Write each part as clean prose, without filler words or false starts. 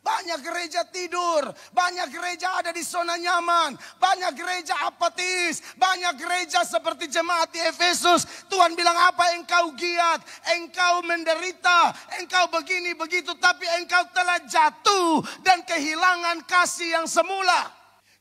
Banyak gereja tidur, banyak gereja ada di zona nyaman, banyak gereja apatis, banyak gereja seperti jemaat di Efesus. Tuhan bilang apa? Engkau giat, engkau menderita, engkau begini begitu, tapi engkau telah jatuh dan kehilangan kasih yang semula.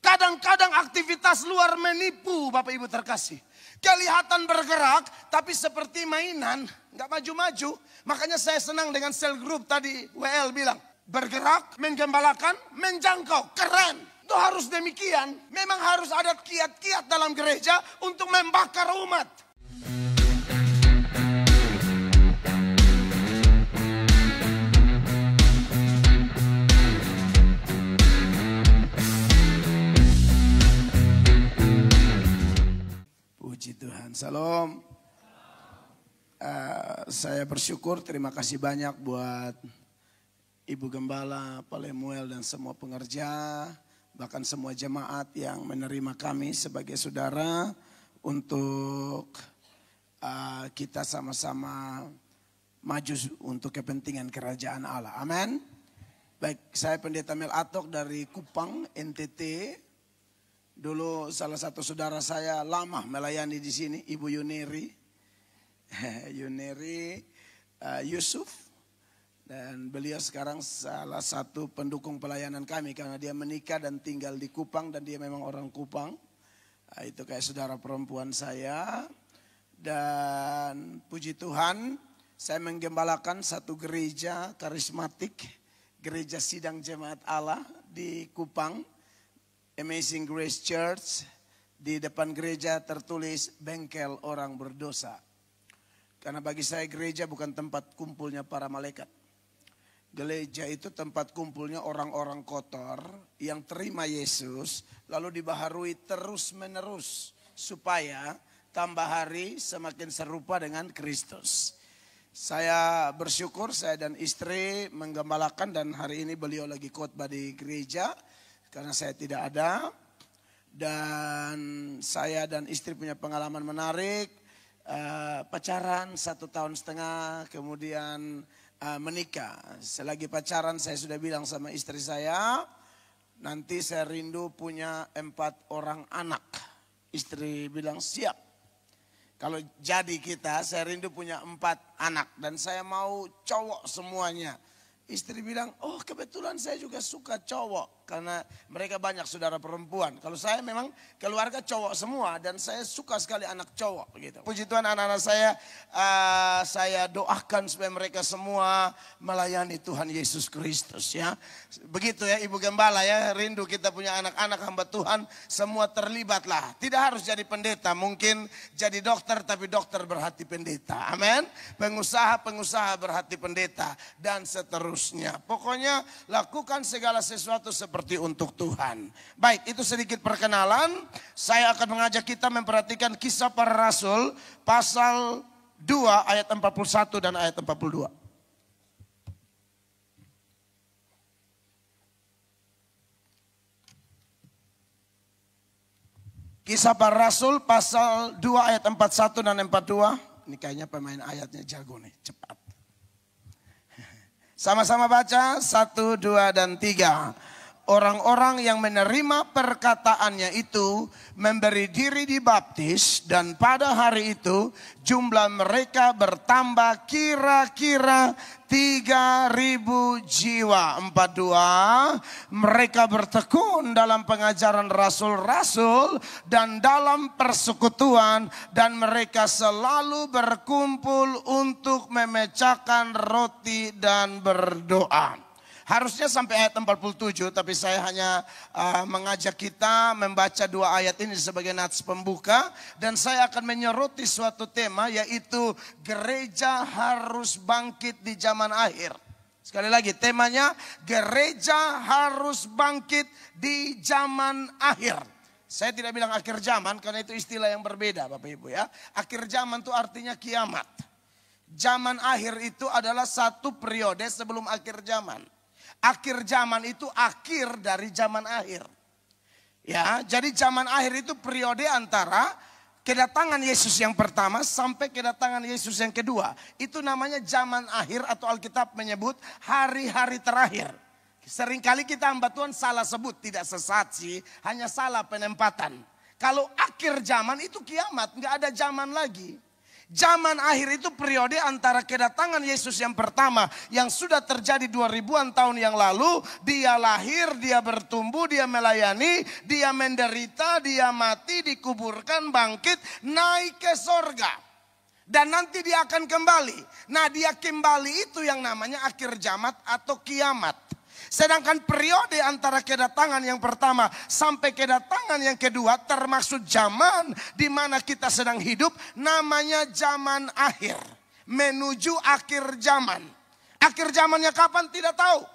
Kadang-kadang aktivitas luar menipu, Bapak Ibu terkasih. Kelihatan bergerak, tapi seperti mainan, nggak maju-maju. Makanya saya senang dengan sel group tadi, WL bilang. Bergerak, menggembalakan, menjangkau, keren. Itu harus demikian. Memang harus ada kiat-kiat dalam gereja untuk membakar umat. Puji Tuhan, salam. Saya bersyukur, terima kasih banyak buat Ibu Gembala, Pak Lemuel dan semua pengerja, bahkan semua jemaat yang menerima kami sebagai saudara untuk kita sama-sama maju untuk kepentingan kerajaan Allah. Amin. Baik, saya Pendeta Mel Atok dari Kupang, NTT. Dulu salah satu saudara saya lama melayani di sini, Ibu Yuneri, Yusuf. Dan beliau sekarang salah satu pendukung pelayanan kami karena dia menikah dan tinggal di Kupang dan dia memang orang Kupang. Itu kayak saudara perempuan saya. Dan puji Tuhan, saya menggembalakan satu gereja karismatik, gereja sidang jemaat Allah di Kupang, Amazing Grace Church. Di depan gereja tertulis bengkel orang berdosa. Karena bagi saya gereja bukan tempat kumpulnya para malaikat. Gereja itu tempat kumpulnya orang-orang kotor yang terima Yesus lalu dibaharui terus menerus supaya tambah hari semakin serupa dengan Kristus. Saya bersyukur saya dan istri menggembalakan dan hari ini beliau lagi khotbah di gereja karena saya tidak ada. Dan saya dan istri punya pengalaman menarik, pacaran 1,5 tahun, kemudian menikah. Selagi pacaran saya sudah bilang sama istri saya, nanti saya rindu punya 4 orang anak. Istri bilang siap. Kalau jadi kita, saya rindu punya 4 anak dan saya mau cowok semuanya. Istri bilang, oh kebetulan saya juga suka cowok karena mereka banyak saudara perempuan. Kalau saya memang keluarga cowok semua dan saya suka sekali anak cowok gitu. Puji Tuhan anak-anak saya doakan supaya mereka semua melayani Tuhan Yesus Kristus ya. Begitu ya Ibu Gembala ya, rindu kita punya anak-anak hamba Tuhan semua terlibatlah. Tidak harus jadi pendeta, mungkin jadi dokter tapi dokter berhati pendeta. Amin. Pengusaha berhati pendeta dan seterusnya. Pokoknya lakukan segala sesuatu seperti untuk Tuhan. Baik, itu sedikit perkenalan. Saya akan mengajak kita memperhatikan Kisah Para Rasul pasal 2 ayat 41 dan ayat 42. Kisah Para Rasul pasal 2 ayat 41 dan 42. Ini kayaknya pemain ayatnya jago nih, cepat. Sama-sama baca 1, 2, dan 3. Orang-orang yang menerima perkataannya itu memberi diri dibaptis dan pada hari itu jumlah mereka bertambah kira-kira 3.000 jiwa. 42. Mereka bertekun dalam pengajaran rasul-rasul dan dalam persekutuan dan mereka selalu berkumpul untuk memecahkan roti dan berdoa. Harusnya sampai ayat 47, tapi saya hanya mengajak kita membaca 2 ayat ini sebagai nats pembuka. Dan saya akan menyoroti suatu tema, yaitu gereja harus bangkit di zaman akhir. Sekali lagi temanya, gereja harus bangkit di zaman akhir. Saya tidak bilang akhir zaman karena itu istilah yang berbeda Bapak Ibu ya. Akhir zaman itu artinya kiamat. Zaman akhir itu adalah satu periode sebelum akhir zaman. Akhir zaman itu akhir dari zaman akhir. Ya, jadi zaman akhir itu periode antara kedatangan Yesus yang pertama sampai kedatangan Yesus yang kedua. Itu namanya zaman akhir atau Alkitab menyebut hari-hari terakhir. Seringkali kita hamba Tuhan salah sebut, tidak sesat sih, hanya salah penempatan. Kalau akhir zaman itu kiamat, nggak ada zaman lagi. Zaman akhir itu periode antara kedatangan Yesus yang pertama yang sudah terjadi 2000-an tahun yang lalu. Dia lahir, dia bertumbuh, dia melayani, dia menderita, dia mati, dikuburkan, bangkit, naik ke sorga. Dan nanti dia akan kembali. Nah, dia kembali itu yang namanya akhir zaman atau kiamat. Sedangkan periode antara kedatangan yang pertama sampai kedatangan yang kedua termasuk zaman di mana kita sedang hidup, namanya zaman akhir. Menuju akhir zaman. Akhir zamannya kapan tidak tahu.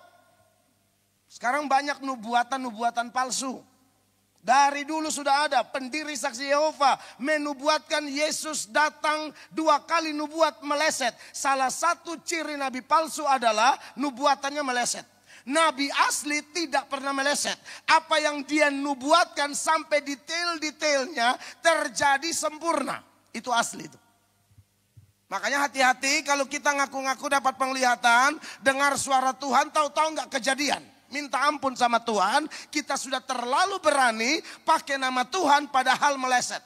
Sekarang banyak nubuatan-nubuatan palsu. Dari dulu sudah ada pendiri saksi Yehova menubuatkan Yesus datang 2 kali, nubuat meleset. Salah satu ciri nabi palsu adalah nubuatannya meleset. Nabi asli tidak pernah meleset. Apa yang dia nubuatkan sampai detail-detailnya terjadi sempurna. Itu asli itu. Makanya hati-hati kalau kita ngaku-ngaku dapat penglihatan, dengar suara Tuhan, tahu-tahu nggak kejadian. Minta ampun sama Tuhan, kita sudah terlalu berani pakai nama Tuhan padahal meleset.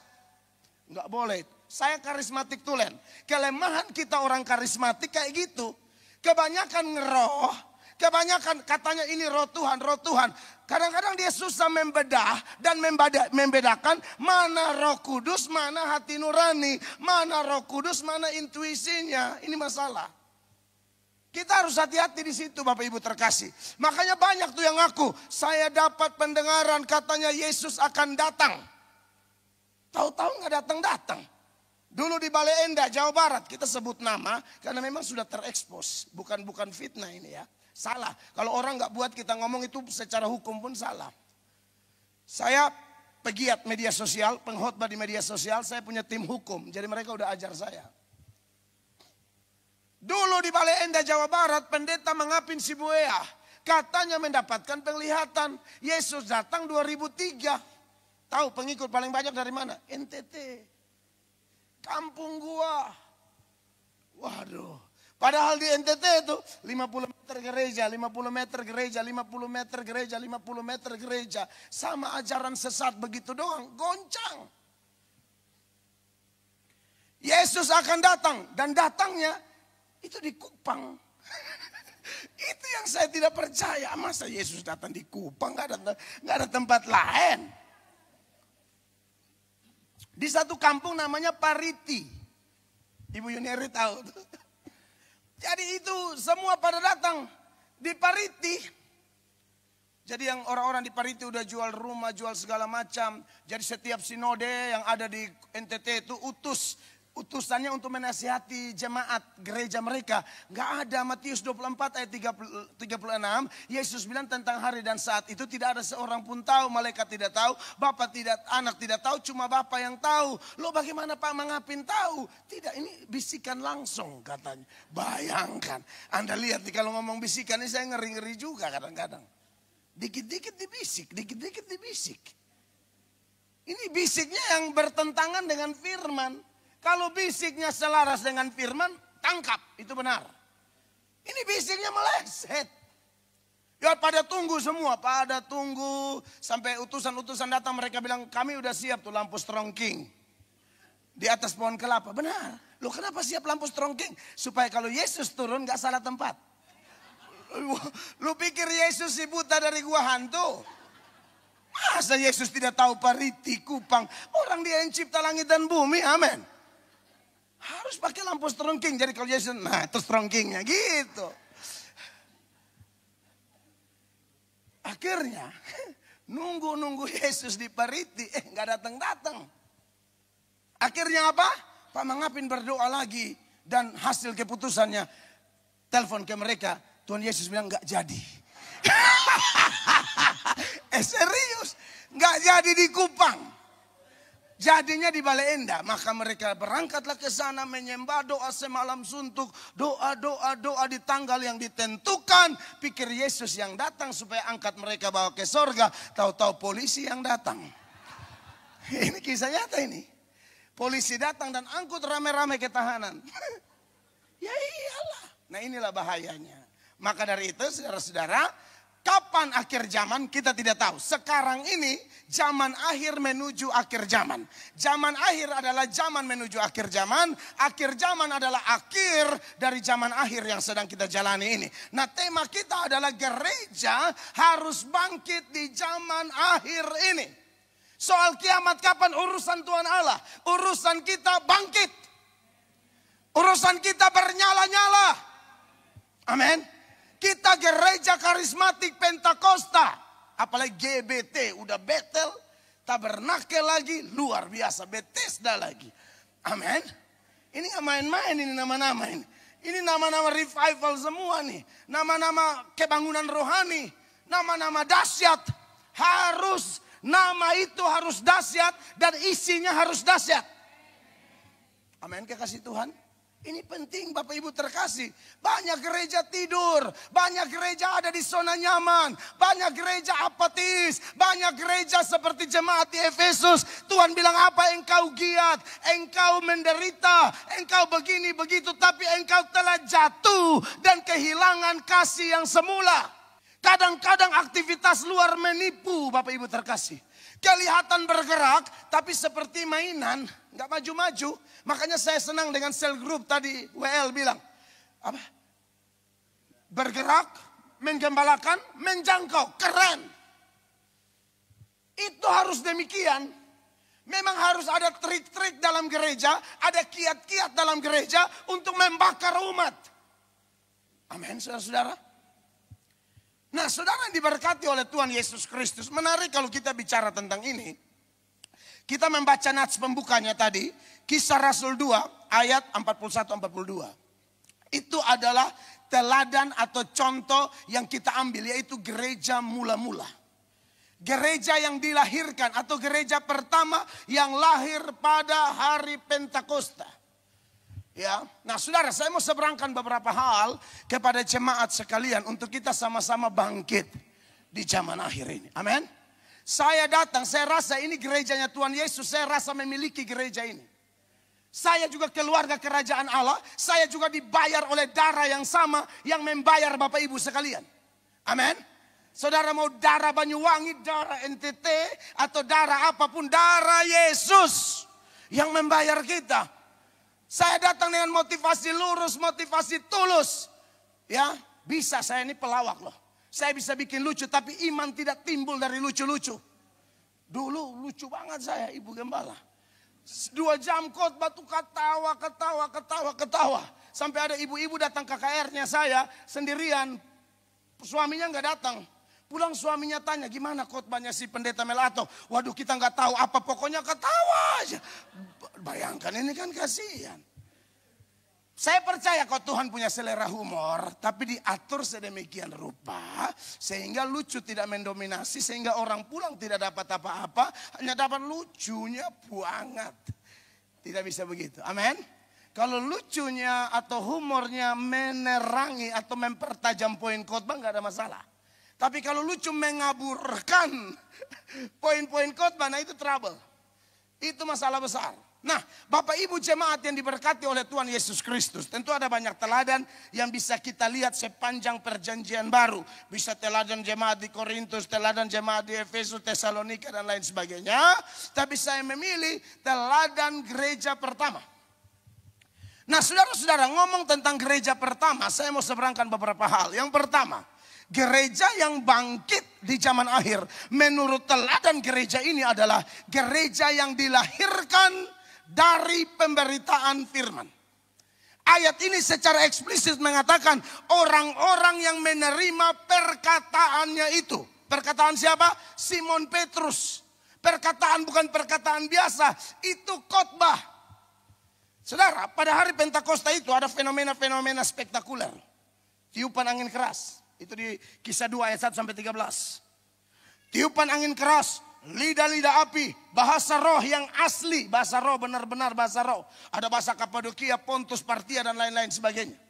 Nggak boleh. Saya karismatik tulen. Kelemahan kita orang karismatik kayak gitu. Kebanyakan ngeroh. Kebanyakan katanya ini roh Tuhan, roh Tuhan. Kadang-kadang dia susah membedah dan membedakan mana roh kudus, mana hati nurani. Mana roh kudus, mana intuisinya. Ini masalah. Kita harus hati-hati di situ Bapak Ibu terkasih. Makanya banyak tuh yang ngaku, saya dapat pendengaran katanya Yesus akan datang. Tahu-tahu nggak datang-datang. Dulu di Bale Endah, Jawa Barat, kita sebut nama karena memang sudah terekspos. Bukan fitnah ini ya. Salah. Kalau orang nggak buat kita ngomong itu secara hukum pun salah. Saya pegiat media sosial, pengkhotbah di media sosial, saya punya tim hukum. Jadi mereka udah ajar saya. Dulu di Bale Endah, Jawa Barat, pendeta mengapin si Buea. Katanya mendapatkan penglihatan. Yesus datang 2003. Tahu pengikut paling banyak dari mana? NTT. Kampung gua. Waduh. Padahal di NTT itu 50 meter gereja, 50 meter gereja, 50 meter gereja, 50 meter gereja. Sama ajaran sesat begitu doang, goncang. Yesus akan datang dan datangnya itu di Kupang. Itu yang saya tidak percaya. Masa Yesus datang di Kupang, gak ada tempat lain. Di satu kampung namanya Pariti. Ibu Yuniari tahu. Jadi itu semua pada datang di Pariti. Jadi yang orang-orang di Pariti udah jual rumah, jual segala macam. Jadi setiap sinode yang ada di NTT itu utusannya untuk menasihati jemaat gereja mereka. Gak ada. Matius 24 ayat 36. Yesus bilang tentang hari dan saat itu tidak ada seorang pun tahu. Malaikat tidak tahu. Bapak tidak, anak tidak tahu. Cuma Bapak yang tahu. Loh bagaimana Pak mengapin tahu? Tidak, ini bisikan langsung katanya. Bayangkan. Anda lihat nih kalau ngomong bisikan ini saya ngeri-ngeri juga kadang-kadang. Dikit-dikit dibisik. Dikit-dikit dibisik. Ini bisiknya yang bertentangan dengan firman. Kalau bisiknya selaras dengan firman, tangkap, itu benar. Ini bisiknya meleset. Ya pada tunggu semua, pada tunggu. Sampai utusan-utusan datang mereka bilang, kami udah siap tuh lampu strongking. Di atas pohon kelapa, benar. Loh kenapa siap lampu strongking? Supaya kalau Yesus turun gak salah tempat. Lu pikir Yesus si buta dari gua hantu? Masa Yesus tidak tahu Pariti, Kupang? Orang dia yang cipta langit dan bumi, amin. Harus pakai lampu strongking. Jadi kalau Yesus, nah itu strongkingnya gitu. Akhirnya nunggu Yesus di Pariti, nggak datang. Akhirnya apa? Pak Mangapin berdoa lagi dan hasil keputusannya telepon ke mereka. Tuhan Yesus bilang nggak jadi. Serius, nggak jadi di Kupang. Jadinya di Bale Endah, maka mereka berangkatlah ke sana menyembah, doa semalam suntuk, doa di tanggal yang ditentukan. Pikir Yesus yang datang supaya angkat mereka bawa ke sorga, tahu-tahu polisi yang datang. Ini kisah nyata ini. Polisi datang dan angkut rame-rame ke tahanan. Ya iyalah. Nah inilah bahayanya. Maka dari itu saudara-saudara, Kapan akhir zaman kita tidak tahu. Sekarang ini zaman akhir menuju akhir zaman. Zaman akhir adalah zaman menuju akhir zaman. Akhir zaman adalah akhir dari zaman akhir yang sedang kita jalani ini. Nah, tema kita adalah gereja harus bangkit di zaman akhir ini. Soal kiamat kapan urusan Tuhan Allah. Urusan kita bangkit. Urusan kita bernyala-nyala. Amin. Kita gereja karismatik Pentakosta, apalagi GBT, udah Betel, Tabernakel lagi, luar biasa, Bethesda lagi. Amin. Ini gak main-main ini nama-nama ini. Ini nama-nama revival semua nih. Nama-nama kebangunan rohani, nama-nama dahsyat. Nama itu harus dahsyat dan isinya harus dahsyat. Amin, kekasih Tuhan. Ini penting Bapak Ibu terkasih. Banyak gereja tidur. Banyak gereja ada di zona nyaman. Banyak gereja apatis. Banyak gereja seperti jemaat di Efesus. Tuhan bilang apa? Engkau giat. Engkau menderita. Engkau begini begitu. Tapi engkau telah jatuh. Dan kehilangan kasih yang semula. Kadang-kadang aktivitas luar menipu Bapak Ibu terkasih. Kelihatan bergerak, tapi seperti mainan, nggak maju-maju. Makanya saya senang dengan sel group tadi, WL bilang, apa? Bergerak, menggembalakan, menjangkau, keren. Itu harus demikian. Memang harus ada trik-trik dalam gereja, ada kiat-kiat dalam gereja untuk membakar umat. Amin, saudara-saudara. Nah, saudara yang diberkati oleh Tuhan Yesus Kristus. Menarik kalau kita bicara tentang ini. Kita membaca nats pembukanya tadi. Kisah Rasul 2 ayat 41-42. Itu adalah teladan atau contoh yang kita ambil. Yaitu gereja mula-mula. Gereja yang dilahirkan atau gereja pertama yang lahir pada hari Pentakosta. Ya, nah saudara, saya mau seberangkan beberapa hal kepada jemaat sekalian untuk kita sama-sama bangkit di zaman akhir ini. Amin. Saya datang, saya rasa ini gerejanya Tuhan Yesus, saya rasa memiliki gereja ini. Saya juga keluarga kerajaan Allah, saya juga dibayar oleh darah yang sama yang membayar Bapak Ibu sekalian. Amin. Saudara mau darah Banyuwangi, darah NTT, atau darah apapun, darah Yesus yang membayar kita. Saya datang dengan motivasi lurus, motivasi tulus. Ya, bisa, saya ini pelawak loh. Saya bisa bikin lucu, tapi iman tidak timbul dari lucu-lucu. Dulu lucu banget saya, Ibu Gembala. 2 jam khotbah tuh ketawa. Sampai ada ibu-ibu datang KKR-nya saya sendirian. Suaminya nggak datang. Pulang suaminya tanya, gimana khotbahnya si pendeta Melato? Waduh, kita nggak tahu apa, pokoknya ketawa aja. Bayangkan, ini kan kasihan. Saya percaya kalau Tuhan punya selera humor, tapi diatur sedemikian rupa sehingga lucu tidak mendominasi, sehingga orang pulang tidak dapat apa-apa, hanya dapat lucunya banget. Tidak bisa begitu. Amin. Kalau lucunya atau humornya menerangi atau mempertajam poin khotbah nggak ada masalah. Tapi kalau lucu mengaburkan poin-poin khotbah, nah itu trouble. Itu masalah besar. Nah, Bapak Ibu jemaat yang diberkati oleh Tuhan Yesus Kristus. Tentu ada banyak teladan yang bisa kita lihat sepanjang perjanjian baru. Bisa teladan jemaat di Korintus, teladan jemaat di Efesus, Tesalonika dan lain sebagainya. Tapi saya memilih teladan gereja pertama. Nah, saudara-saudara, ngomong tentang gereja pertama, saya mau seberangkan beberapa hal. Yang pertama, gereja yang bangkit di zaman akhir menurut teladan gereja ini adalah gereja yang dilahirkan dari pemberitaan firman. Ayat ini secara eksplisit mengatakan orang-orang yang menerima perkataannya itu. Perkataan siapa? Simon Petrus. Perkataan bukan perkataan biasa, itu khotbah. Saudara, pada hari Pentakosta itu ada fenomena-fenomena spektakuler. Tiupan angin keras. Itu di Kisah 2 ayat 1 sampai 13. Tiupan angin keras, lidah-lidah api, bahasa roh yang asli, bahasa roh benar-benar bahasa roh. Ada bahasa Kapadokia, Pontus, Partia dan lain-lain sebagainya.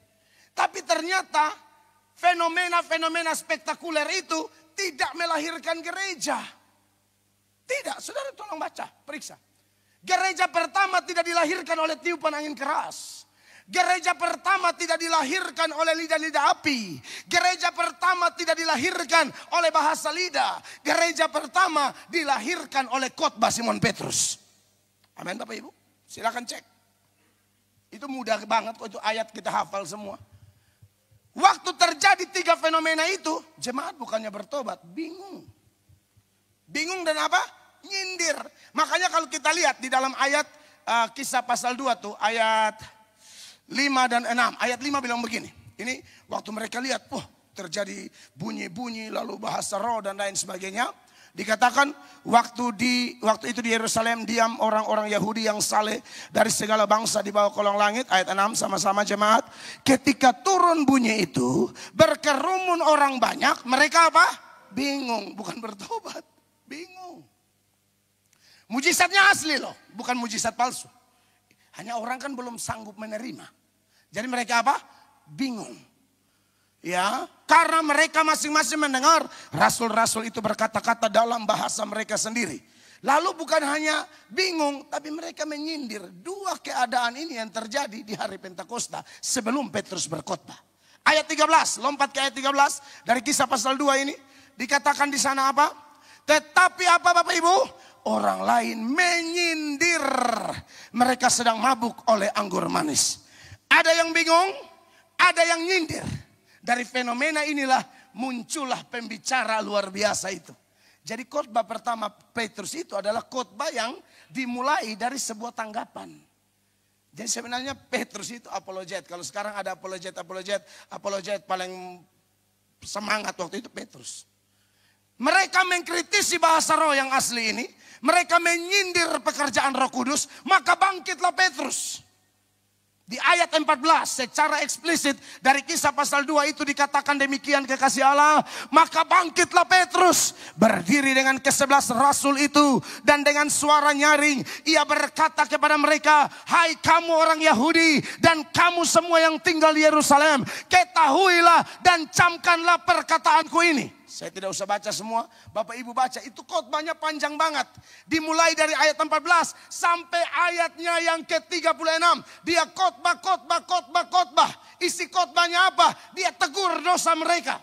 Tapi ternyata fenomena-fenomena spektakuler itu tidak melahirkan gereja. Tidak, saudara tolong baca, periksa. Gereja pertama tidak dilahirkan oleh tiupan angin keras. Gereja pertama tidak dilahirkan oleh lidah-lidah api. Gereja pertama tidak dilahirkan oleh bahasa lidah. Gereja pertama dilahirkan oleh khotbah Simon Petrus. Amin Bapak Ibu. Silakan cek. Itu mudah banget kok, itu ayat kita hafal semua. Waktu terjadi 3 fenomena itu, jemaat bukannya bertobat, bingung. Bingung dan apa? Nyindir. Makanya kalau kita lihat di dalam ayat Kisah pasal 2 tuh, ayat 5 dan 6. Ayat 5 bilang begini. Ini waktu mereka lihat, terjadi bunyi-bunyi lalu bahasa roh dan lain sebagainya. Dikatakan waktu itu di Yerusalem diam orang-orang Yahudi yang saleh dari segala bangsa di bawah kolong langit. Ayat 6 sama-sama jemaat. Ketika turun bunyi itu, berkerumun orang banyak. Mereka apa? Bingung, bukan bertobat. Bingung. Mujizatnya asli loh, bukan mujizat palsu. Hanya orang kan belum sanggup menerima. Jadi mereka apa? Bingung. Ya, karena mereka masing-masing mendengar rasul-rasul itu berkata-kata dalam bahasa mereka sendiri. Lalu bukan hanya bingung, tapi mereka menyindir. 2 keadaan ini yang terjadi di hari Pentakosta sebelum Petrus berkhotbah. Ayat 13, lompat ke ayat 13 dari Kisah pasal 2 ini. Dikatakan di sana apa? Tetapi apa Bapak Ibu? Orang lain menyindir. Mereka sedang mabuk oleh anggur manis. Ada yang bingung, ada yang nyindir. Dari fenomena inilah muncullah pembicara luar biasa itu. Jadi khotbah pertama Petrus itu adalah khotbah yang dimulai dari sebuah tanggapan. Jadi sebenarnya Petrus itu apologet. Kalau sekarang ada apologet paling semangat waktu itu Petrus. Mereka mengkritisi bahasa roh yang asli ini. Mereka menyindir pekerjaan Roh Kudus. Maka bangkitlah Petrus. Di ayat 14 secara eksplisit dari Kisah pasal 2 itu dikatakan demikian kekasih Allah. Maka bangkitlah Petrus. Berdiri dengan ke-11 rasul itu. Dan dengan suara nyaring ia berkata kepada mereka. Hai kamu orang Yahudi dan kamu semua yang tinggal di Yerusalem. Ketahuilah dan camkanlah perkataanku ini. Saya tidak usah baca semua, Bapak Ibu baca. Itu khotbahnya panjang banget. Dimulai dari ayat 14 sampai ayatnya yang ke-36. Dia khotbah. Isi khotbahnya apa? Dia tegur dosa mereka.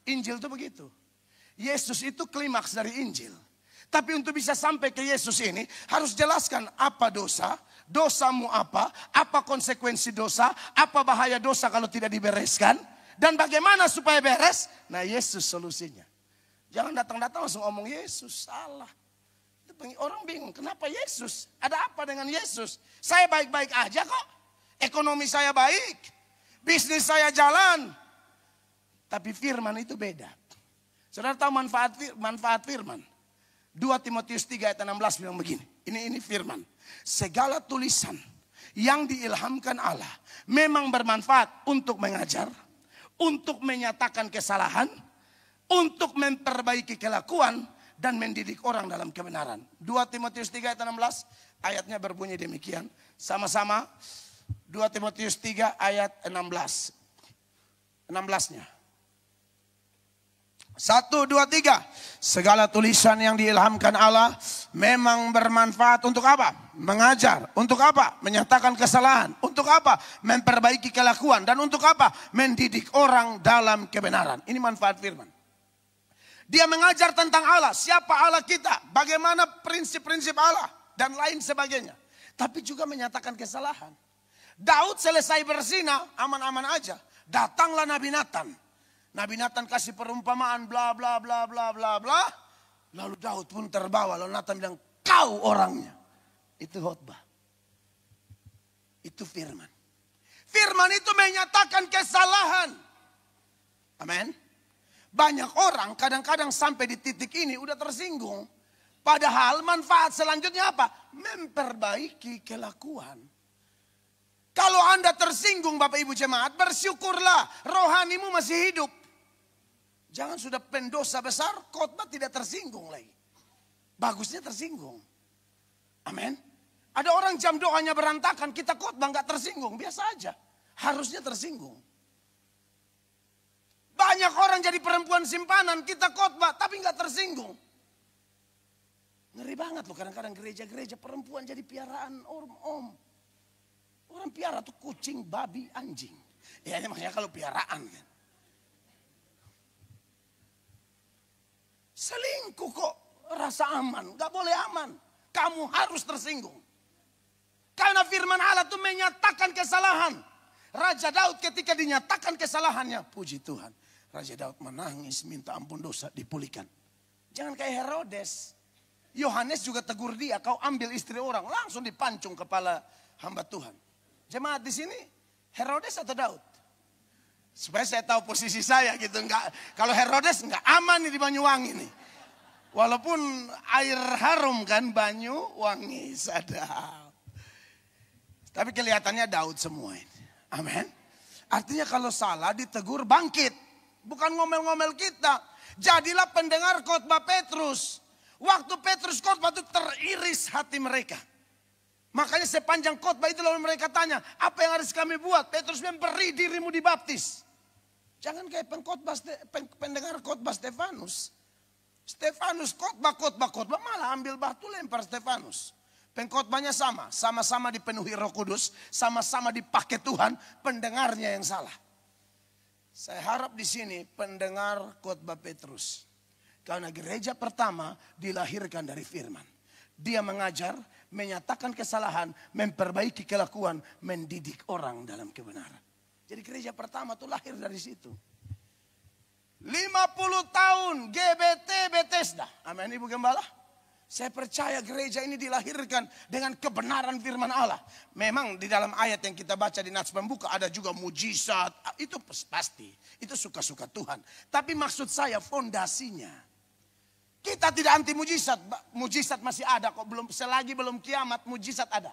Injil itu begitu. Yesus itu klimaks dari Injil. Tapi untuk bisa sampai ke Yesus ini harus jelaskan apa dosa, dosamu apa konsekuensi dosa, apa bahaya dosa kalau tidak dibereskan. Dan bagaimana supaya beres? Nah Yesus solusinya. Jangan datang-datang langsung ngomong Yesus, salah. Orang bingung, kenapa Yesus? Ada apa dengan Yesus? Saya baik-baik aja kok. Ekonomi saya baik. Bisnis saya jalan. Tapi firman itu beda. Saudara tahu manfaat firman? 2 Timotius 3 ayat 16 bilang begini. Ini firman. Segala tulisan yang diilhamkan Allah memang bermanfaat untuk mengajar, untuk menyatakan kesalahan, untuk memperbaiki kelakuan, dan mendidik orang dalam kebenaran. 2 Timotius 3 ayat 16, ayatnya berbunyi demikian. Sama-sama 2 Timotius 3 ayat 16. 16-nya. 1, 2, 3. Segala tulisan yang diilhamkan Allah memang bermanfaat untuk apa? Mengajar. Untuk apa? Menyatakan kesalahan. Untuk apa? Memperbaiki kelakuan. Dan untuk apa? Mendidik orang dalam kebenaran. Ini manfaat firman. Dia mengajar tentang Allah. Siapa Allah kita? Bagaimana prinsip-prinsip Allah. Dan lain sebagainya. Tapi juga menyatakan kesalahan. Daud selesai berzina, aman-aman aja. Datanglah Nabi Nathan. Nabi Nathan kasih perumpamaan bla bla bla bla bla bla. Lalu Daud pun terbawa. Lalu Nathan bilang, kau orangnya. Itu khotbah. Itu firman. Firman itu menyatakan kesalahan. Amin. Banyak orang kadang-kadang sampai di titik ini udah tersinggung. Padahal manfaat selanjutnya apa? Memperbaiki kelakuan. Kalau Anda tersinggung Bapak Ibu jemaat, bersyukurlah rohanimu masih hidup. Jangan sudah pendosa besar, khotbah tidak tersinggung lagi. Bagusnya tersinggung. Amin. Ada orang jam doanya berantakan, kita khotbah nggak tersinggung, biasa aja. Harusnya tersinggung. Banyak orang jadi perempuan simpanan, kita khotbah tapi nggak tersinggung. Ngeri banget loh kadang-kadang gereja-gereja perempuan jadi piaraan om. Orang piara tuh kucing, babi, anjing. Ya makanya kalau piaraan kan. Selingkuh kok rasa aman, gak boleh aman. Kamu harus tersinggung. Karena firman Allah itu menyatakan kesalahan. Raja Daud ketika dinyatakan kesalahannya, puji Tuhan. Raja Daud menangis, minta ampun dosa, dipulihkan. Jangan kayak Herodes. Yohanes juga tegur dia, kau ambil istri orang, langsung dipancung kepala hamba Tuhan. Jemaat di sini, Herodes atau Daud? Supaya saya tahu posisi saya gitu. Enggak, kalau Herodes enggak aman nih di Banyuwangi nih. Walaupun air harum kan Banyuwangi, sadap. Tapi kelihatannya Daud semua ini. Amin. Artinya kalau salah ditegur bangkit. Bukan ngomel-ngomel kita. Jadilah pendengar khotbah Petrus. Waktu Petrus khotbah itu teriris hati mereka. Makanya sepanjang khotbah itu lalu mereka tanya, apa yang harus kami buat? Petrus bilang, beri dirimu dibaptis. Jangan kayak pendengar khotbah Stefanus. Stefanus khotbah malah ambil batu lempar Stefanus. Pengkhotbahnya sama-sama dipenuhi Roh Kudus, sama-sama dipakai Tuhan, pendengarnya yang salah. Saya harap di sini pendengar khotbah Petrus. Karena gereja pertama dilahirkan dari firman. Dia mengajar, menyatakan kesalahan, memperbaiki kelakuan, mendidik orang dalam kebenaran. Jadi gereja pertama itu lahir dari situ. 50 tahun GBT Bethesda. Amin Ibu Gembala. Saya percaya gereja ini dilahirkan dengan kebenaran firman Allah. Memang di dalam ayat yang kita baca di Nats Pembuka ada juga mujizat. Itu pasti. Itu suka-suka Tuhan. Tapi maksud saya fondasinya. Kita tidak anti mujizat. Mujizat masih ada kok. Selagi belum kiamat mujizat ada.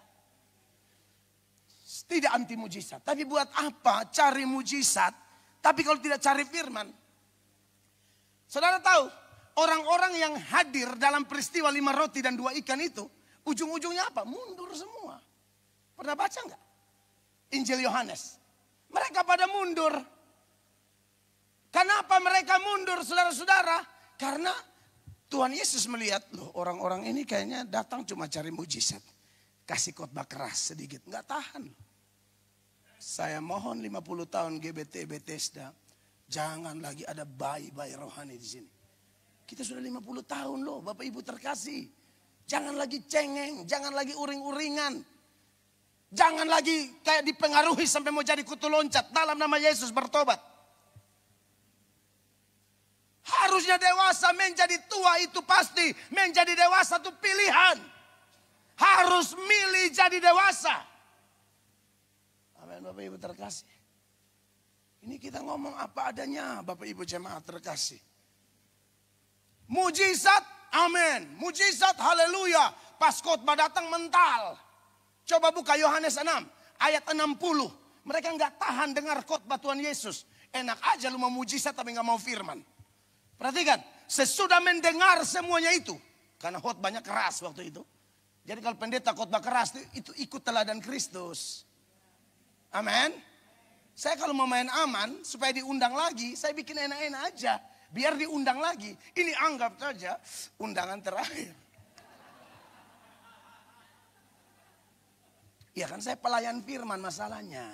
Tidak anti mujizat. Tapi buat apa cari mujizat. Tapi kalau tidak cari firman. Saudara tahu. Orang-orang yang hadir dalam peristiwa 5 roti dan 2 ikan itu. Ujung-ujungnya apa? Mundur semua. Pernah baca enggak? Injil Yohanes. Mereka pada mundur. Kenapa mereka mundur saudara-saudara? Karena Tuhan Yesus melihat, loh orang-orang ini kayaknya datang cuma cari mujizat. Kasih khotbah keras sedikit, nggak tahan. Saya mohon 50 tahun GBT Bethesda, jangan lagi ada bayi-bayi rohani di sini. Kita sudah 50 tahun loh Bapak Ibu terkasih. Jangan lagi cengeng, jangan lagi uring-uringan. Jangan lagi kayak dipengaruhi sampai mau jadi kutu loncat. Dalam nama Yesus bertobat. Harusnya dewasa menjadi tua itu pasti. Menjadi dewasa itu pilihan. Harus milih jadi dewasa. Amin Bapak Ibu terkasih. Ini kita ngomong apa adanya Bapak Ibu jemaat terkasih. Mujizat, amin. Mujizat, haleluya. Pas khotbah datang mental. Coba buka Yohanes 6 ayat 60. Mereka nggak tahan dengar khotbah Tuhan Yesus. Enak aja lu mau mujizat tapi nggak mau firman. Perhatikan, sesudah mendengar semuanya itu. Karena khotbahnya keras waktu itu. Jadi kalau pendeta khotbah keras itu ikut teladan Kristus. Amin. Saya kalau mau main aman supaya diundang lagi, saya bikin enak-enak aja. Biar diundang lagi. Ini anggap saja undangan terakhir. Ya kan saya pelayan firman masalahnya.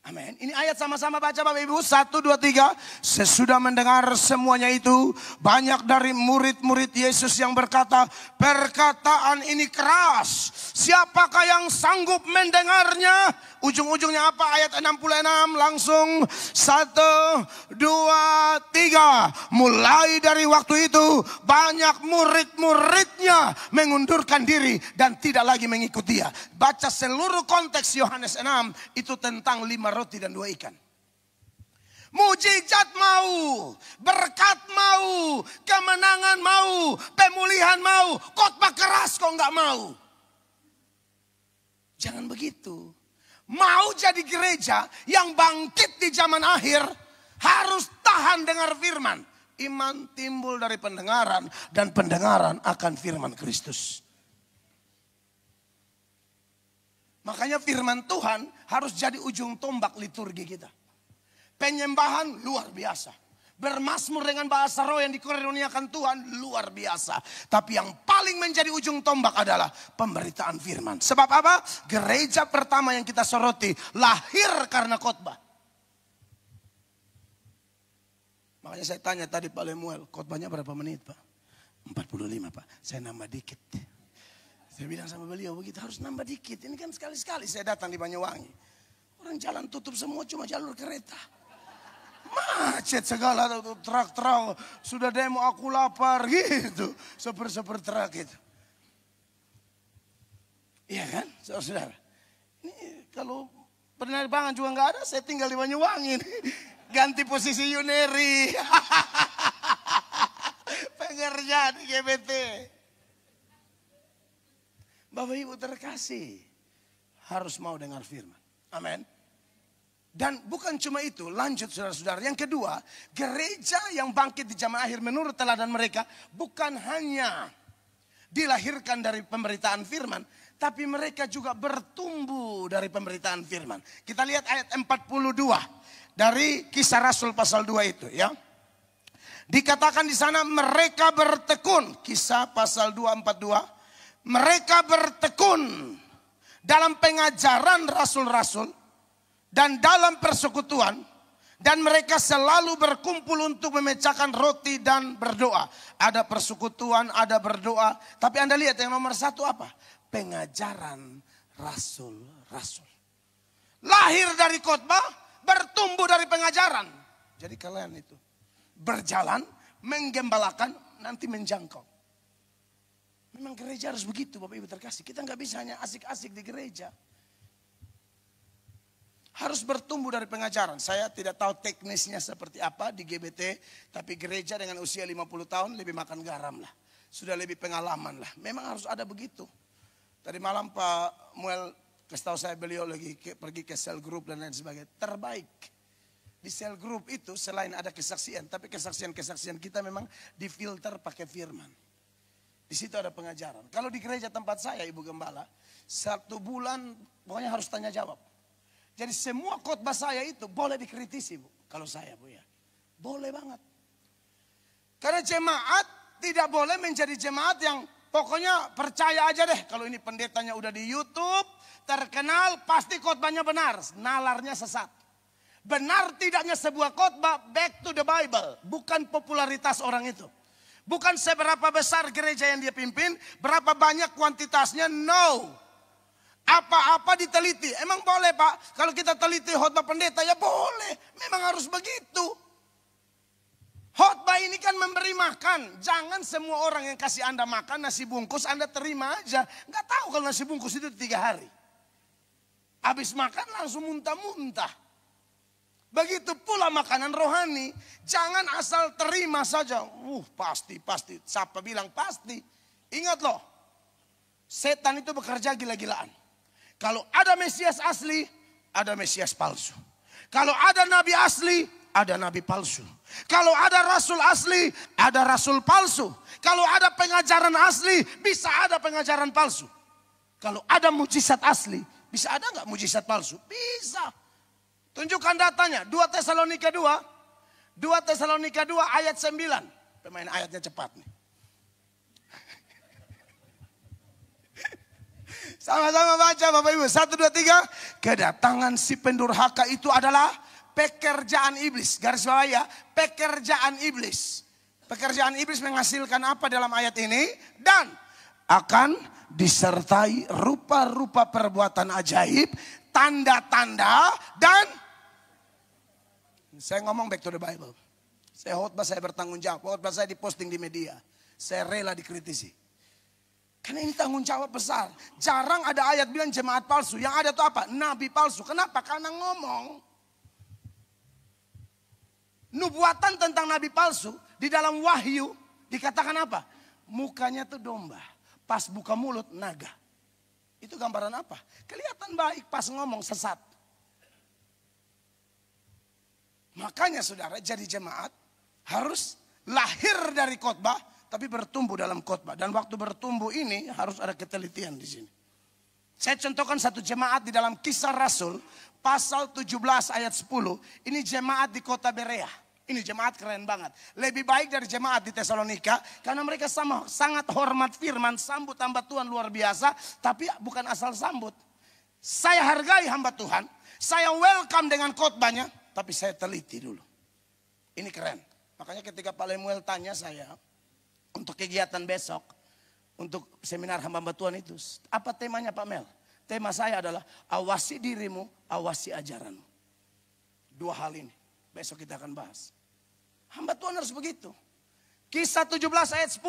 Amin. Ini ayat sama-sama baca Bapak Ibu. 1, 2, 3. Sesudah mendengar semuanya itu. Banyak dari murid-murid Yesus yang berkata. Perkataan ini keras. Siapakah yang sanggup mendengarnya? Ujung-ujungnya apa? Ayat 66 langsung 1, 2, 3. Mulai dari waktu itu banyak murid-muridnya mengundurkan diri dan tidak lagi mengikuti dia. Baca seluruh konteks Yohanes 6 itu tentang 5 roti dan 2 ikan. Mujizat mau, berkat mau, kemenangan mau, pemulihan mau, khotbah keras kok nggak mau. Jangan begitu. Mau jadi gereja yang bangkit di zaman akhir harus tahan dengar firman. Iman timbul dari pendengaran dan pendengaran akan firman Kristus. Makanya firman Tuhan harus jadi ujung tombak liturgi kita. Penyembahan luar biasa. bermazmur dengan bahasa roh yang dikaruniakan Tuhan luar biasa. Tapi yang paling menjadi ujung tombak adalah pemberitaan firman. Sebab apa? Gereja pertama yang kita soroti lahir karena khotbah. Makanya saya tanya tadi Pak Lemuel, khotbahnya berapa menit Pak? 45 Pak, saya nambah dikit. Saya bilang sama beliau, begitu harus nambah dikit. Ini kan sekali-sekali saya datang di Banyuwangi. Orang jalan tutup semua, cuma jalur kereta. Macet segala, truk-truk, sudah demo aku lapar gitu. Super truk gitu. Iya kan saudara? Ini kalau penerbangan juga nggak ada, saya tinggal di Banyuwangi. Ganti posisi Yuneri. Pengerjaan di GBT. Bapak Ibu terkasih, harus mau dengar firman. Amin. Dan bukan cuma itu, lanjut saudara-saudara. Yang kedua, gereja yang bangkit di zaman akhir menurut teladan mereka bukan hanya dilahirkan dari pemberitaan firman, tapi mereka juga bertumbuh dari pemberitaan firman. Kita lihat ayat 42 dari Kisah Rasul pasal 2 itu ya. Dikatakan di sana mereka bertekun, Kisah pasal 2:42. Mereka bertekun dalam pengajaran rasul-rasul dan dalam persekutuan, dan mereka selalu berkumpul untuk memecahkan roti dan berdoa. Ada persekutuan, ada berdoa. Tapi Anda lihat yang nomor satu apa? Pengajaran rasul-rasul. Lahir dari khotbah, bertumbuh dari pengajaran. Jadi kalian itu berjalan, menggembalakan, nanti menjangkau. Memang gereja harus begitu Bapak Ibu terkasih. Kita nggak bisa hanya asik-asik di gereja. Harus bertumbuh dari pengajaran. Saya tidak tahu teknisnya seperti apa di GBT. Tapi gereja dengan usia 50 tahun lebih makan garam lah. Sudah lebih pengalaman lah. Memang harus ada begitu. Tadi malam Pak Muel kasih tahu saya, beliau lagi pergi ke sel group dan lain sebagainya. Terbaik. Di sel group itu selain ada kesaksian. Tapi kesaksian-kesaksian kita memang difilter pakai firman. Di situ ada pengajaran. Kalau di gereja tempat saya Ibu Gembala, 1 bulan pokoknya harus tanya jawab. Jadi semua khotbah saya itu boleh dikritisi Bu. Kalau saya Bu ya. Boleh banget. Karena jemaat tidak boleh menjadi jemaat yang pokoknya percaya aja deh. Kalau ini pendetanya udah di YouTube, terkenal, pasti khotbahnya benar. Nalarnya sesat. Benar tidaknya sebuah khotbah back to the Bible. Bukan popularitas orang itu. Bukan seberapa besar gereja yang dia pimpin, berapa banyak kuantitasnya, no. Apa-apa diteliti. Emang boleh Pak, kalau kita teliti khotbah pendeta ya boleh. Memang harus begitu. Khotbah ini kan memberi makan. Jangan semua orang yang kasih Anda makan nasi bungkus Anda terima aja. Nggak tahu kalau nasi bungkus itu 3 hari. Habis makan langsung muntah-muntah. Begitu pula makanan rohani. Jangan asal terima saja. Pasti. Siapa bilang pasti? Ingat loh. Setan itu bekerja gila-gilaan. Kalau ada Mesias asli, ada Mesias palsu. Kalau ada nabi asli, ada nabi palsu. Kalau ada rasul asli, ada rasul palsu. Kalau ada pengajaran asli, bisa ada pengajaran palsu. Kalau ada mujizat asli, bisa ada nggak mujizat palsu? Bisa. Tunjukkan datanya. 2 Tesalonika 2 ayat 9. Pemain ayatnya cepat nih. Sama-sama baca Bapak Ibu. 1, 2, 3. Kedatangan si pendurhaka itu adalah pekerjaan iblis. Garis bawah ya. Pekerjaan iblis. Pekerjaan iblis menghasilkan apa dalam ayat ini? Dan akan disertai rupa-rupa perbuatan ajaib, tanda-tanda, dan saya ngomong back to the Bible. Saya khotbah, saya bertanggung jawab. Khotbah saya diposting di media. Saya rela dikritisi. Karena ini tanggung jawab besar. Jarang ada ayat bilang jemaat palsu. Yang ada itu apa? Nabi palsu. Kenapa? Karena ngomong. Nubuatan tentang nabi palsu. Di dalam Wahyu dikatakan apa? Mukanya tuh domba. Pas buka mulut naga. Itu gambaran apa? Kelihatan baik pas ngomong sesat. Makanya saudara jadi jemaat harus lahir dari khotbah. Tapi bertumbuh dalam khotbah. Dan waktu bertumbuh ini harus ada ketelitian di sini. Saya contohkan satu jemaat di dalam Kisah Rasul. Pasal 17 ayat 10. Ini jemaat di kota Berea. Ini jemaat keren banget. Lebih baik dari jemaat di Tesalonika. Karena mereka sangat hormat firman. Sambut hamba Tuhan luar biasa. Tapi bukan asal sambut. Saya hargai hamba Tuhan. Saya welcome dengan khotbahnya. Tapi saya teliti dulu. Ini keren. Makanya ketika Pak Lemuel tanya saya. Untuk kegiatan besok. Untuk seminar hamba Tuhan itu. Apa temanya Pak Mel? Tema saya adalah awasi dirimu, awasi ajaranmu. Dua hal ini. Besok kita akan bahas. Hamba Tuhan harus begitu. Kisah 17 ayat 10.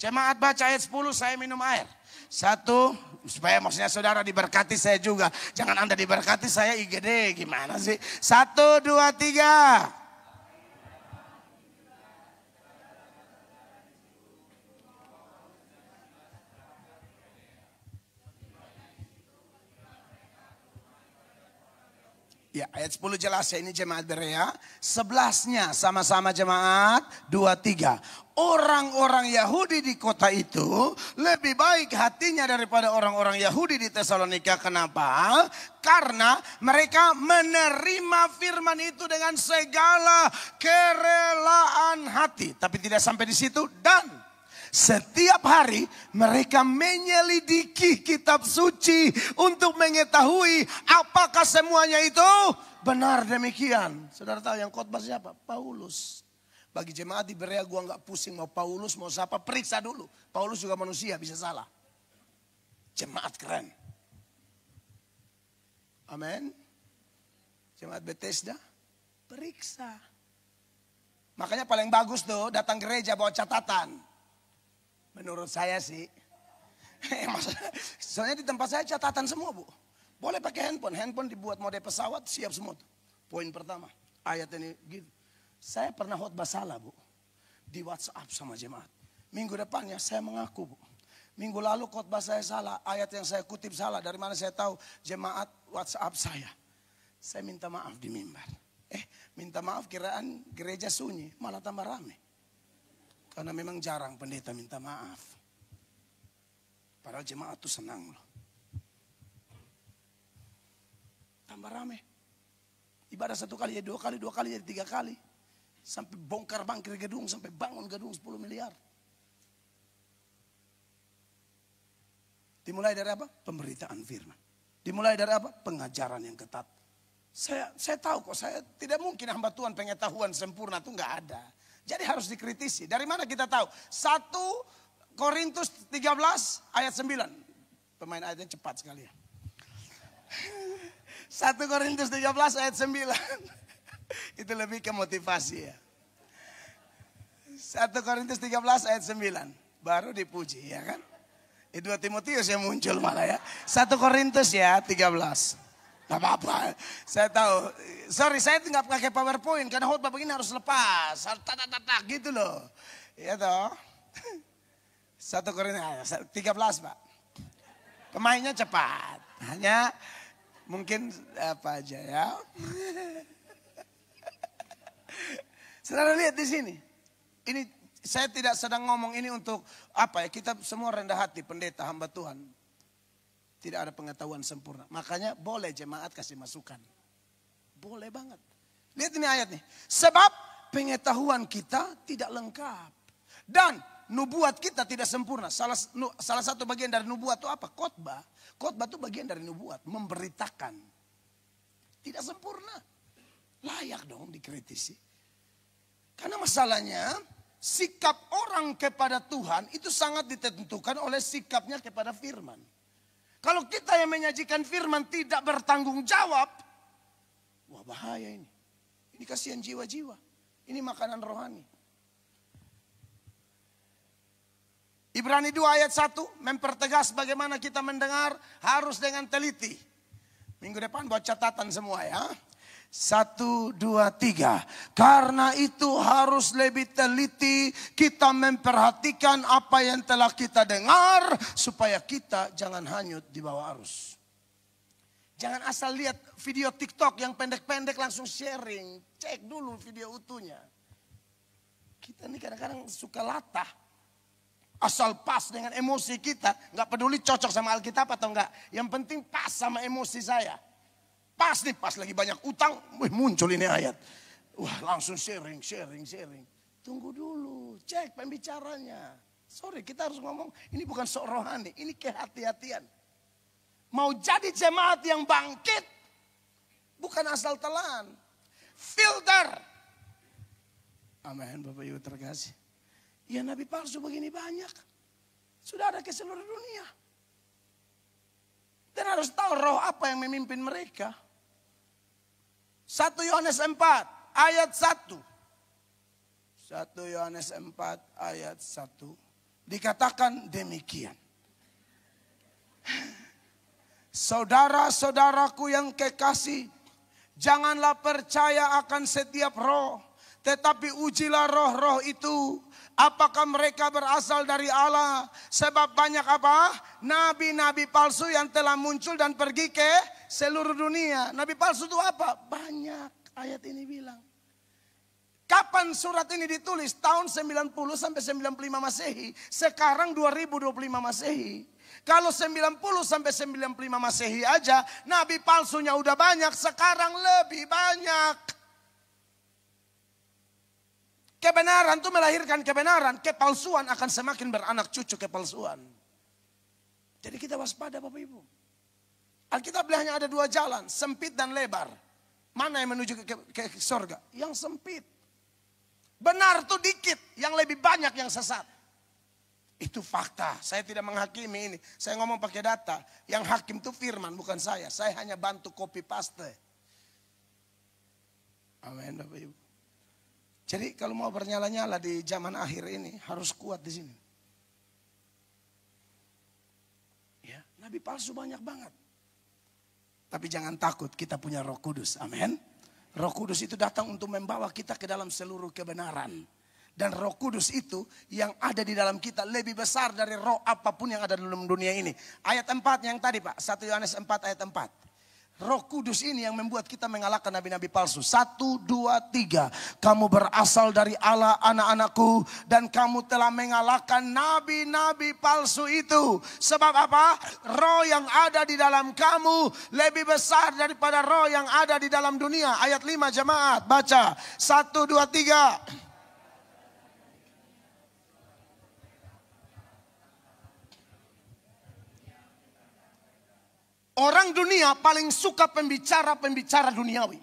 Jemaat baca ayat 10, saya minum air. Satu, supaya maksudnya saudara diberkati, saya juga. Jangan Anda diberkati, saya IGD. Gimana sih? 1, 2, 3. Ya, ayat 10 jelas ya, ini jemaat Berea. 11-nya sama-sama jemaat 2, 3. Orang-orang Yahudi di kota itu lebih baik hatinya daripada orang-orang Yahudi di Tesalonika. Kenapa? Karena mereka menerima firman itu dengan segala kerelaan hati. Tapi tidak sampai di situ, dan setiap hari mereka menyelidiki kitab suci untuk mengetahui apakah semuanya itu benar demikian. Saudara tahu yang khotbah siapa? Paulus. Bagi jemaat di Berea gua nggak pusing mau Paulus mau siapa, periksa dulu. Paulus juga manusia, bisa salah. Jemaat keren. Amin. Jemaat Bethesda, periksa. Makanya paling bagus tuh datang gereja bawa catatan. Menurut saya sih. Soalnya di tempat saya catatan semua, Bu. Boleh pakai handphone. Handphone dibuat mode pesawat, siap semua tuh. Poin pertama. Ayat ini gitu. Saya pernah khotbah salah, Bu. Di WhatsApp sama jemaat. Minggu depannya saya mengaku, Bu. Minggu lalu khotbah saya salah. Ayat yang saya kutip salah. Dari mana saya tahu? Jemaat WhatsApp saya. Saya minta maaf di mimbar. Minta maaf kiraan gereja sunyi. Malah tambah rame. Karena memang jarang pendeta minta maaf. Padahal jemaat tuh senang loh. Tambah rame. Ibadah 1 kali jadi 2 kali, 2 kali jadi 3 kali. Sampai bongkar bangkir gedung, sampai bangun gedung 10 miliar. Dimulai dari apa? Pemberitaan firman. Dimulai dari apa? Pengajaran yang ketat. Saya tahu kok, saya tidak mungkin hamba Tuhan pengetahuan sempurna itu nggak ada. Jadi harus dikritisi. Dari mana kita tahu? 1 Korintus 13 ayat 9. Pemain ayatnya cepat sekali ya. 1 Korintus 13 ayat 9. Itu lebih ke motivasi ya. 1 Korintus 13 ayat 9. Baru dipuji ya kan. 2 Timotius yang muncul malah ya. 1 Korintus ya 13. Gak apa-apa, saya tahu. Sorry, saya nggak pakai PowerPoint karena khotbah begini harus lepas, harus tak gitu loh. Ya toh. 1 Korintus 13 Pak. Pemainnya cepat, hanya mungkin apa aja ya. Saudara lihat di sini. Ini saya tidak sedang ngomong ini untuk apa ya? Kita semua rendah hati, pendeta, hamba Tuhan. Tidak ada pengetahuan sempurna. Makanya boleh jemaat kasih masukan. Boleh banget. Lihat ini ayat nih. Sebab pengetahuan kita tidak lengkap. Dan nubuat kita tidak sempurna. Salah satu bagian dari nubuat itu apa? Khotbah. Khotbah itu bagian dari nubuat. Memberitakan. Tidak sempurna. Layak dong dikritisi. Karena masalahnya sikap orang kepada Tuhan itu sangat ditentukan oleh sikapnya kepada firman. Kalau kita yang menyajikan firman tidak bertanggung jawab, wah bahaya ini. Ini kasihan jiwa-jiwa. Ini makanan rohani. Ibrani 2 ayat 1 mempertegas bagaimana kita mendengar harus dengan teliti. Minggu depan buat catatan semua ya. 1, 2, 3. Karena itu harus lebih teliti kita memperhatikan apa yang telah kita dengar. Supaya kita jangan hanyut di bawah arus. Jangan asal lihat video TikTok yang pendek-pendek langsung sharing. Cek dulu video utuhnya. Kita ini kadang-kadang suka latah. Asal pas dengan emosi kita. Gak peduli cocok sama Alkitab atau enggak. Yang penting pas sama emosi saya. Pas nih, pas lagi banyak utang, muncul ini ayat. Wah, langsung sharing. Tunggu dulu, cek pembicaranya. Sorry, kita harus ngomong, ini bukan sok rohani, ini kehati-hatian. Mau jadi jemaat yang bangkit, bukan asal telan. Filter. Amin, Bapak Ibu terkasih. Ya nabi palsu begini banyak. Sudah ada ke seluruh dunia. Dan harus tahu roh apa yang memimpin mereka. 1 Yohanes 4 ayat 1. 1 Yohanes 4 ayat 1. Dikatakan demikian. Saudara-saudaraku yang kekasih, janganlah percaya akan setiap roh, tetapi ujilah roh-roh itu, apakah mereka berasal dari Allah. Sebab banyak apa? Nabi-nabi palsu yang telah muncul dan pergi ke seluruh dunia. Nabi palsu itu apa? Banyak, ayat ini bilang. Kapan surat ini ditulis? Tahun 90 sampai 95 Masehi. Sekarang 2025 Masehi. Kalau 90 sampai 95 Masehi aja, nabi palsunya udah banyak, sekarang lebih banyak. Kebenaran itu melahirkan kebenaran, kepalsuan akan semakin beranak cucu kepalsuan. Jadi kita waspada Bapak Ibu. Alkitab hanya ada 2 jalan, sempit dan lebar. Mana yang menuju ke surga? Yang sempit. Benar tuh dikit, yang lebih banyak yang sesat. Itu fakta, saya tidak menghakimi ini. Saya ngomong pakai data. Yang hakim itu firman, bukan saya. Saya hanya bantu copy paste. Amin Bapak Ibu. Jadi kalau mau bernyala-nyala di zaman akhir ini, harus kuat di sini. Ya, nabi palsu banyak banget. Tapi jangan takut, kita punya Roh Kudus. Amin. Roh Kudus itu datang untuk membawa kita ke dalam seluruh kebenaran. Dan Roh Kudus itu yang ada di dalam kita lebih besar dari roh apapun yang ada dalam dunia ini. Ayat 4 yang tadi Pak, 1 Yohanes 4 ayat 4. Roh Kudus ini yang membuat kita mengalahkan nabi-nabi palsu. 1, 2, 3. Kamu berasal dari Allah, anak-anakku, dan kamu telah mengalahkan nabi-nabi palsu itu. Sebab apa? Roh yang ada di dalam kamu lebih besar daripada roh yang ada di dalam dunia. Ayat 5 jemaat, baca. 1, 2, 3. Orang dunia paling suka pembicara-pembicara duniawi.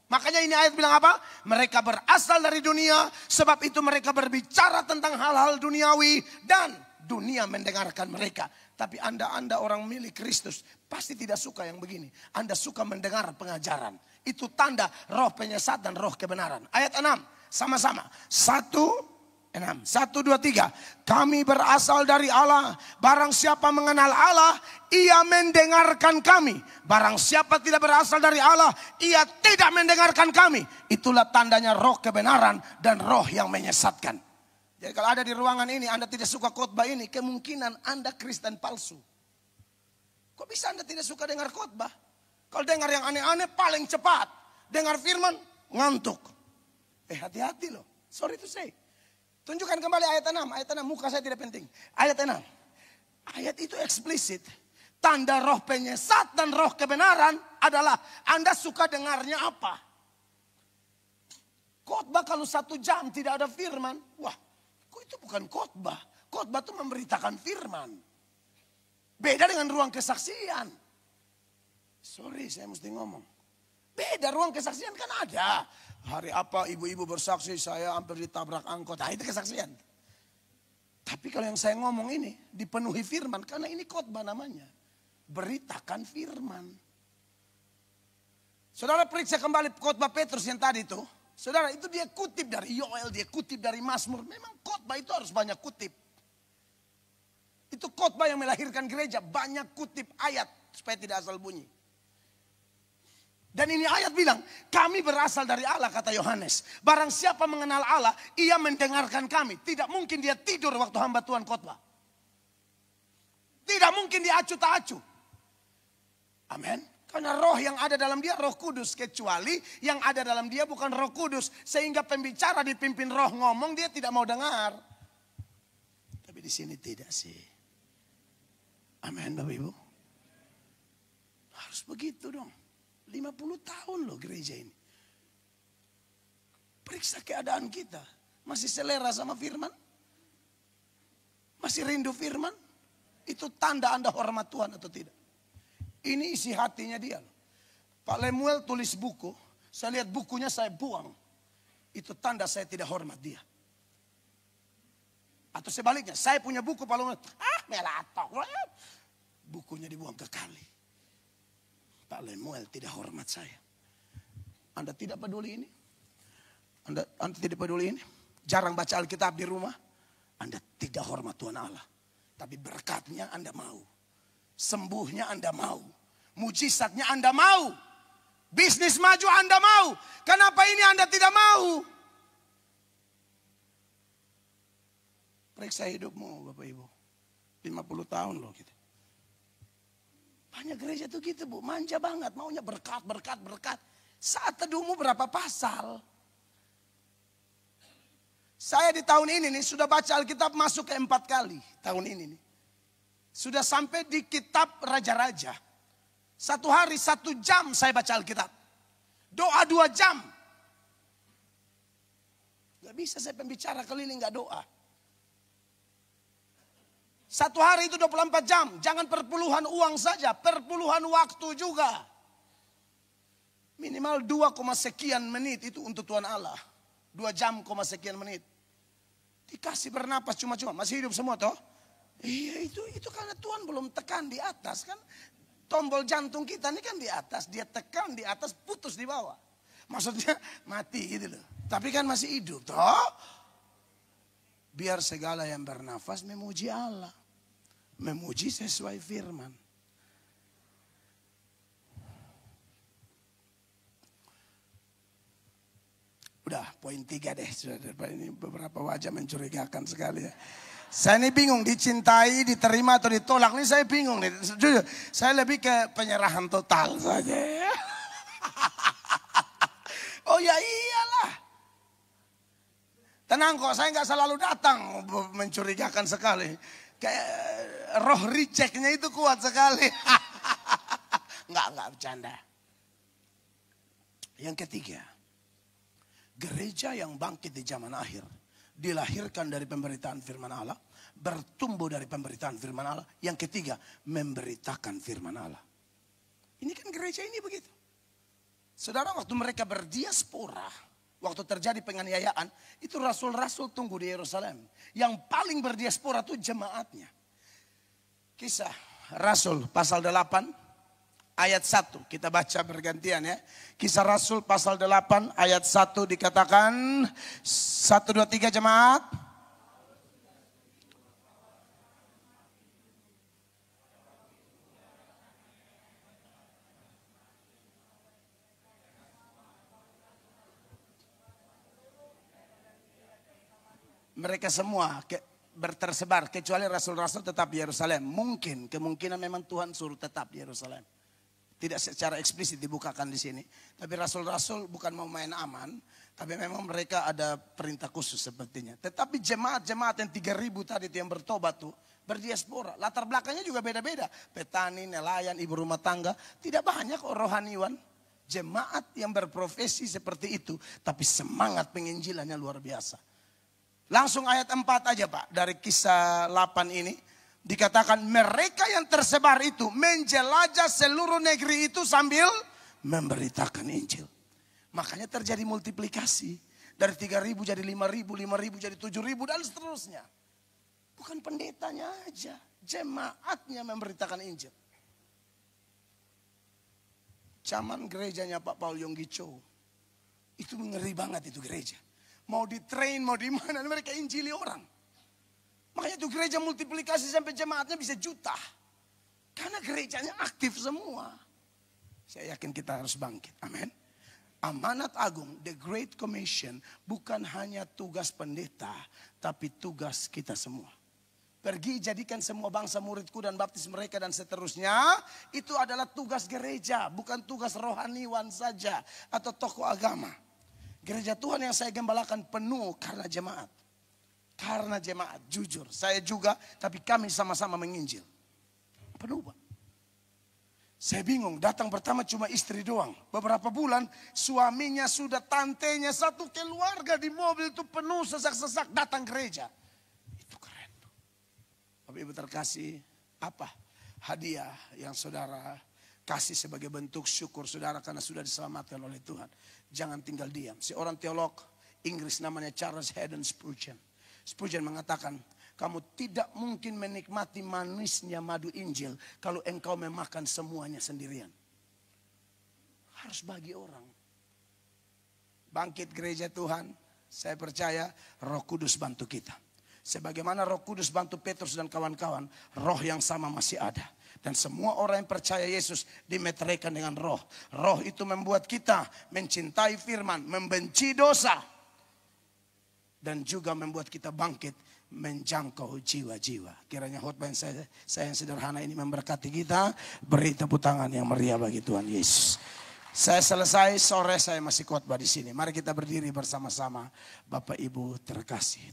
Makanya ini ayat bilang apa? Mereka berasal dari dunia, sebab itu mereka berbicara tentang hal-hal duniawi dan dunia mendengarkan mereka. Tapi Anda orang milik Kristus pasti tidak suka yang begini. Anda suka mendengar pengajaran. Itu tanda roh penyesat dan roh kebenaran. Ayat 6, sama-sama. 1, 6. 1, 2, 3. Kami berasal dari Allah. Barang siapa mengenal Allah, ia mendengarkan kami. Barang siapa tidak berasal dari Allah, ia tidak mendengarkan kami. Itulah tandanya roh kebenaran dan roh yang menyesatkan. Jadi kalau ada di ruangan ini, Anda tidak suka khotbah ini, kemungkinan Anda Kristen palsu. Kok bisa Anda tidak suka dengar khotbah? Kalau dengar yang aneh-aneh paling cepat. Dengar firman, ngantuk. Hati-hati loh. Sorry to say. Tunjukkan kembali ayat 6. Ayat 6, muka saya tidak penting. Ayat 6. Ayat itu eksplisit. Tanda roh penyesat dan roh kebenaran adalah Anda suka dengarnya apa. Khotbah kalau 1 jam tidak ada firman. Wah, kok itu bukan khotbah. Khotbah itu memberitakan firman. Beda dengan ruang kesaksian. Sorry, saya mesti ngomong. Beda, ruang kesaksian kan ada. Hari apa ibu-ibu bersaksi saya hampir ditabrak angkot. Nah, itu kesaksian. Tapi kalau yang saya ngomong ini dipenuhi firman. Karena ini khotbah namanya. Beritakan firman. Saudara periksa kembali khotbah Petrus yang tadi itu. Saudara itu dia kutip dari Yoel. Dia kutip dari Mazmur. Memang khotbah itu harus banyak kutip. Itu khotbah yang melahirkan gereja. Banyak kutip ayat supaya tidak asal bunyi. Dan ini ayat bilang, kami berasal dari Allah, kata Yohanes. Barang siapa mengenal Allah, ia mendengarkan kami. Tidak mungkin dia tidur waktu hamba Tuhan khotbah. Tidak mungkin dia acu tak acu. Amin. Karena roh yang ada dalam dia roh kudus. Kecuali yang ada dalam dia bukan roh kudus. Sehingga pembicara dipimpin roh ngomong, dia tidak mau dengar. Tapi di sini tidak sih. Amin Bapak Ibu. Harus begitu dong. 50 tahun loh gereja ini. Periksa keadaan kita. Masih selera sama firman? Masih rindu firman? Itu tanda Anda hormat Tuhan atau tidak? Ini isi hatinya dia. Pak Lemuel tulis buku. Saya lihat bukunya saya buang. Itu tanda saya tidak hormat dia. Atau sebaliknya, saya punya buku Pak Lemuel. Melatok. Bukunya dibuang ke kali. Pak Lemuel tidak hormat saya. Anda tidak peduli ini? Anda tidak peduli ini? Jarang baca Alkitab di rumah? Anda tidak hormat Tuhan Allah. Tapi berkatnya Anda mau. Sembuhnya Anda mau. Mujizatnya Anda mau. Bisnis maju Anda mau. Kenapa ini Anda tidak mau? Periksa hidupmu Bapak Ibu. 50 tahun loh gitu. Banyak gereja tuh gitu Bu. Manja banget. Maunya berkat, berkat, berkat. Saat teduhmu berapa pasal? Saya di tahun ini nih sudah baca Alkitab masuk ke 4 kali. Tahun ini nih. Sudah sampai di kitab Raja-Raja. 1 hari 1 jam saya baca Alkitab. Doa 2 jam. Gak bisa saya pembicara keliling gak doa. 1 hari itu 24 jam. Jangan perpuluhan uang saja. Perpuluhan waktu juga. Minimal 2, sekian menit itu untuk Tuhan Allah. 2 jam, sekian menit. Dikasih bernapas cuma-cuma. Masih hidup semua toh? Iya itu karena Tuhan belum tekan di atas kan. Tombol jantung kita ini kan di atas. Dia tekan di atas, putus di bawah. Maksudnya mati gitu loh. Tapi kan masih hidup toh. Biar segala yang bernafas memuji Allah. Memuji sesuai firman. Udah poin 3 deh. Ini beberapa wajah mencurigakan sekali ya. Saya ini bingung dicintai, diterima atau ditolak. Ini saya bingung nih. Jujur, saya lebih ke penyerahan total saja ya. Oh ya iyalah. Tenang kok, saya nggak selalu datang. Mencurigakan sekali. Kayak roh rejectnya itu kuat sekali. Nggak bercanda. Yang ketiga. Gereja yang bangkit di zaman akhir. Dilahirkan dari pemberitaan firman Allah. Bertumbuh dari pemberitaan firman Allah. Yang ketiga, memberitakan firman Allah. Ini kan gereja ini begitu. Saudara, waktu mereka berdiaspora, waktu terjadi penganiayaan, itu rasul-rasul tunggu di Yerusalem. Yang paling berdiaspora itu jemaatnya. Kisah Rasul pasal 8. Ayat 1 kita baca bergantian ya. Kisah Rasul pasal 8 ayat 1 dikatakan 1, 2, 3 jemaat. Mereka semua tersebar kecuali rasul-rasul tetap di Yerusalem. Kemungkinan memang Tuhan suruh tetap di Yerusalem. Tidak secara eksplisit dibukakan di sini. Tapi rasul-rasul bukan mau main aman. Tapi memang mereka ada perintah khusus sepertinya. Tetapi jemaat-jemaat yang 3.000 tadi itu yang bertobat tuh. Berdiaspora. Latar belakangnya juga beda-beda. Petani, nelayan, ibu rumah tangga. Tidak banyak rohaniwan. Jemaat yang berprofesi seperti itu. Tapi semangat penginjilannya luar biasa. Langsung ayat 4 aja Pak. Dari kisah 8 ini. Dikatakan mereka yang tersebar itu menjelajah seluruh negeri itu sambil memberitakan Injil. Makanya terjadi multiplikasi. Dari 3.000 jadi 5.000, 5.000 jadi 7.000 dan seterusnya. Bukan pendetanya aja. Jemaatnya memberitakan Injil. Zaman gerejanya Pak Paul Yonggi Cho. Itu ngeri banget itu gereja. Mau di train, mau di mana mereka injili orang. Makanya itu gereja multiplikasi sampai jemaatnya bisa juta. Karena gerejanya aktif semua. Saya yakin kita harus bangkit. Amin. Amanat agung, the Great Commission, bukan hanya tugas pendeta, tapi tugas kita semua. Pergi jadikan semua bangsa muridku dan baptis mereka dan seterusnya. Itu adalah tugas gereja, bukan tugas rohaniwan saja atau tokoh agama. Gereja Tuhan yang saya gembalakan penuh karena jemaat. Karena jemaat, jujur. Saya juga, tapi kami sama-sama menginjil. Penuh Pak. Saya bingung, datang pertama cuma istri doang. Beberapa bulan suaminya sudah, tantenya, satu keluarga di mobil itu penuh sesak-sesak datang gereja. Itu keren. Bapak Ibu terkasih, apa hadiah yang saudara kasih sebagai bentuk syukur saudara karena sudah diselamatkan oleh Tuhan? Jangan tinggal diam. Seorang teolog Inggris namanya Charles Haddon Spurgeon. Spurgeon mengatakan, kamu tidak mungkin menikmati manisnya madu Injil kalau engkau memakan semuanya sendirian. Harus bagi orang. Bangkit gereja Tuhan, saya percaya Roh Kudus bantu kita. Sebagaimana Roh Kudus bantu Petrus dan kawan-kawan, roh yang sama masih ada. Dan semua orang yang percaya Yesus dimeteraikan dengan roh. Roh itu membuat kita mencintai firman, membenci dosa. Dan juga membuat kita bangkit menjangkau jiwa-jiwa. Kiranya khotbah yang saya yang sederhana ini memberkati kita. Beri tepuk tangan yang meriah bagi Tuhan Yesus. Saya selesai, sore saya masih khotbah di sini. Mari kita berdiri bersama-sama, Bapak Ibu terkasih.